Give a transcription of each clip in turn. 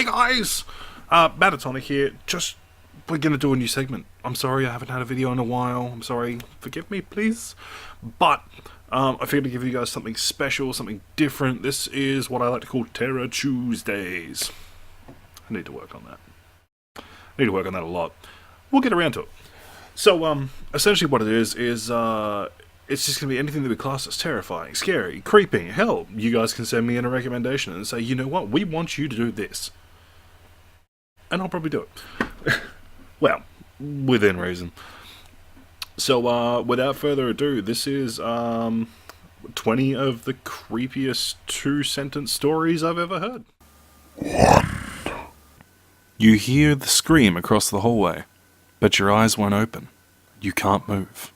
Hey guys! Matatonic here. We're gonna do a new segment. I'm sorry I haven't had a video in a while. I'm sorry. Forgive me, please. But, I figured to give you guys something special, something different. This is what I like to call Terror Tuesdays. I need to work on that. I need to work on that a lot. We'll get around to it. So, essentially what it is, it's just going to be anything that we class as terrifying, scary, creeping. Hell, you guys can send me in a recommendation and say, you know what, we want you to do this. And I'll probably do it. Well, within reason. So, without further ado, this is 20 of the creepiest two-sentence stories I've ever heard. 1. You hear the scream across the hallway, but your eyes won't open. You can't move.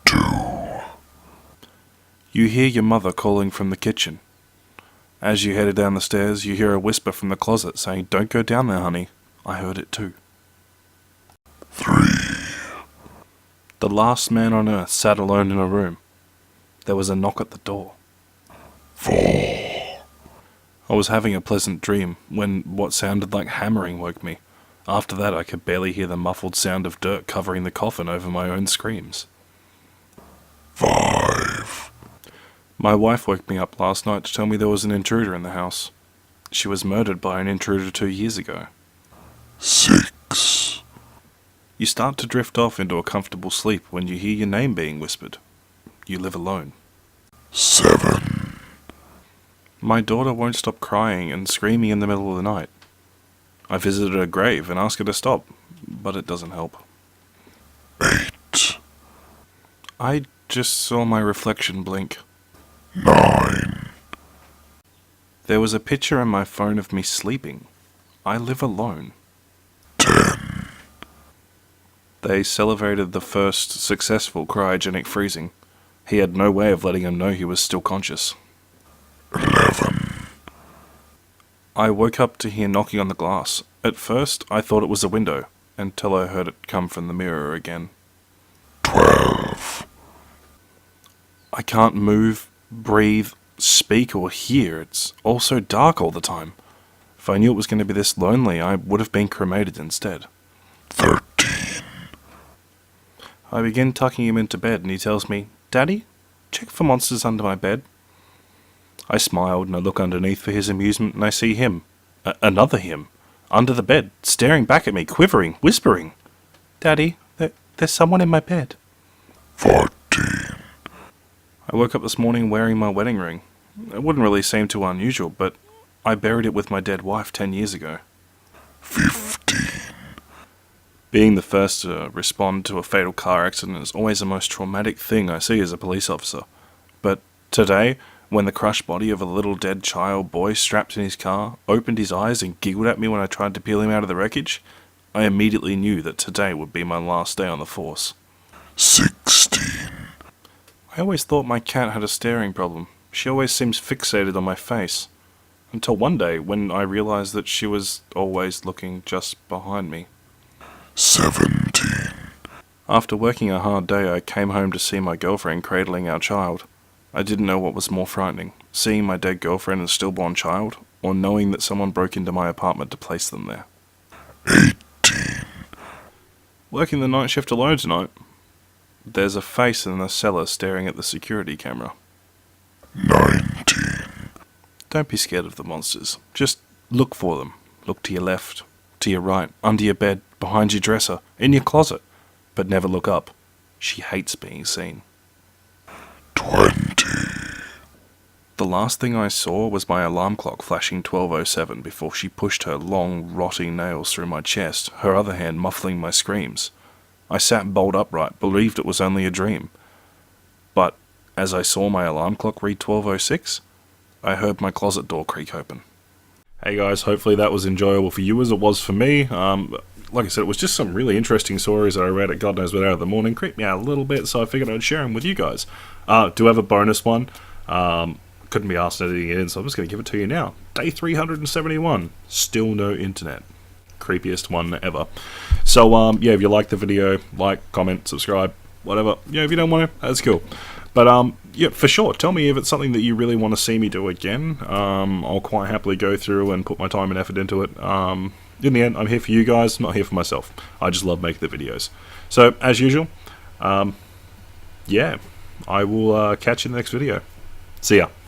2. You hear your mother calling from the kitchen. As you headed down the stairs, you hear a whisper from the closet saying, "Don't go down there, honey. I heard it too." 3. The last man on earth sat alone in a room. There was a knock at the door. 4. I was having a pleasant dream when what sounded like hammering woke me. After that, I could barely hear the muffled sound of dirt covering the coffin over my own screams. 5. My wife woke me up last night to tell me there was an intruder in the house. She was murdered by an intruder 2 years ago. 6. You start to drift off into a comfortable sleep when you hear your name being whispered. You live alone. 7. My daughter won't stop crying and screaming in the middle of the night. I visited her grave and asked her to stop, but it doesn't help. 8. I just saw my reflection blink. 9. There was a picture on my phone of me sleeping. I live alone. 10. They celebrated the first successful cryogenic freezing. He had no way of letting him know he was still conscious. 11. I woke up to hear knocking on the glass. At first, I thought it was a window, until I heard it come from the mirror again. 12. I can't move, breathe, speak, or hear. It's all so dark all the time. If I knew it was going to be this lonely, I would have been cremated instead. 13. I begin tucking him into bed, and he tells me, "Daddy, check for monsters under my bed." I smiled, and I look underneath for his amusement, and I see him. Another him. Under the bed, staring back at me, quivering, whispering, "Daddy, there's someone in my bed." 14. I woke up this morning wearing my wedding ring. It wouldn't really seem too unusual, but I buried it with my dead wife 10 years ago. 15. Being the first to respond to a fatal car accident is always the most traumatic thing I see as a police officer. But today, when the crushed body of a little dead child boy strapped in his car opened his eyes and giggled at me when I tried to peel him out of the wreckage, I immediately knew that today would be my last day on the force. 16. I always thought my cat had a staring problem. She always seems fixated on my face. Until one day when I realized that she was always looking just behind me. 17. After working a hard day, I came home to see my girlfriend cradling our child. I didn't know what was more frightening, seeing my dead girlfriend and stillborn child, or knowing that someone broke into my apartment to place them there. 18. Working the night shift alone tonight. There's a face in the cellar staring at the security camera. 19. Don't be scared of the monsters. Just look for them. Look to your left, to your right, under your bed, behind your dresser, in your closet. But never look up. She hates being seen. 20. The last thing I saw was my alarm clock flashing 12:07 before she pushed her long, rotting nails through my chest, her other hand muffling my screams. I sat bolt upright, believed it was only a dream. But as I saw my alarm clock read 12:06, I heard my closet door creak open. Hey guys, hopefully that was enjoyable for you as it was for me. Like I said, it was just some really interesting stories that I read at God Knows What Hour of the Morning. Creeped me out a little bit, so I figured I'd share them with you guys. Do have a bonus one. Couldn't be asked editing it in, so I'm just going to give it to you now. Day 371. Still no internet. Creepiest one ever. So, if you like the video, like, comment, subscribe, whatever. If you don't want to, that's cool. But, yeah, for sure. Tell me if it's something that you really want to see me do again. I'll quite happily go through and put my time and effort into it. In the end, I'm here for you guys, not here for myself. I just love making the videos. So, as usual, yeah, I will catch you in the next video. See ya.